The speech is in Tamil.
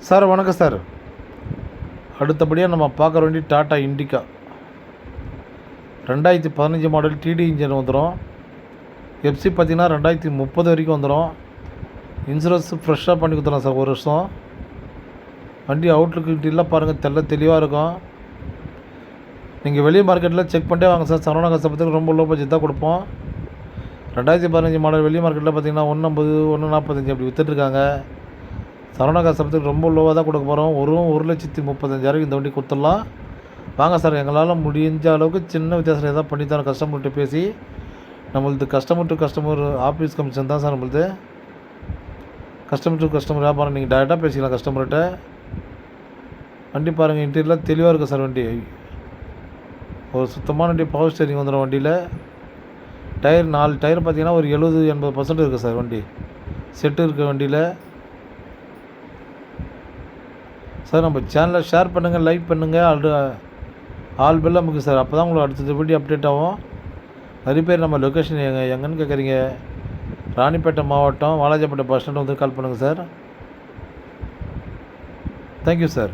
சார் வணக்கம் சார். அடுத்தபடியாக நம்ம பார்க்குற வண்டி டாட்டா இண்டிகா 2015 மாடல் டிடி இன்ஜின் வந்துடும். எஃப்சி பார்த்திங்கன்னா 2030 வரைக்கும் வந்துடும். இன்சூரன்ஸ் ஃப்ரெஷ்ஷாக பண்ணி கொடுத்துடலாம் சார், 1 வருஷம். வண்டி அவுட்லுக்கிட்டெல்லாம் பாருங்கள், தெளிவாக இருக்கும். நீங்கள் வெளியே மார்க்கெட்டில் செக் பண்ணிட்டே வாங்க சார். சரவணா கஷ்டப்பத்துக்கு ரொம்ப லோ பட்ஜெட் தான் கொடுப்போம். 2015 மாடல் வெளியே மார்க்கெட்டில் பார்த்திங்கன்னா 150, 145 அப்படி விற்றுட்ருக்காங்க. சரவணா கஷ்டப்பத்துக்கு ரொம்ப லோவாக தான் கொடுக்க போகிறோம். 1,35,000 இந்த வண்டி கொடுத்துடலாம். வாங்க சார், எங்களால் முடிஞ்ச அளவுக்கு சின்ன வித்தியாசம் ஏதாவது பண்ணித்தரோம். கஸ்டமர்கிட்ட பேசி, நம்மளது customer to customer office commission தான் சார் நம்மளது. கஸ்டமர் டு கஸ்டமர் வியாபாரம். நீங்கள் டேரெக்டாக பேசிக்கலாம் கஸ்டமர்கிட்ட. வண்டி பாருங்கள், இன்டீரியர்லாம் தெளிவாக இருக்கும் சார். வண்டி ஒரு சுத்தமான வண்டி. பவர் ஸ்டேரிங் வந்துடும் வண்டியில். டயர் 4 டயர் பார்த்திங்கன்னா ஒரு 70-80% இருக்குது சார். வண்டி செட்டு இருக்குது வண்டியில் சார். நம்ம சேனலை ஷேர் பண்ணுங்கள், லைக் பண்ணுங்கள், ஆல் பெல் அமுக்கு சார். அப்போ தான் உங்களுக்கு அடுத்தது வீடியோ அப்டேட் ஆகும். நிறைய பேர் நம்ம லொக்கேஷன் எங்கன்னு கேட்குறீங்க. ராணிப்பேட்டை மாவட்டம், வாலாஜாப்பேட்டை பஸ் ஸ்டாண்ட் வந்து கால் பண்ணுங்கள் சார். Thank you sir.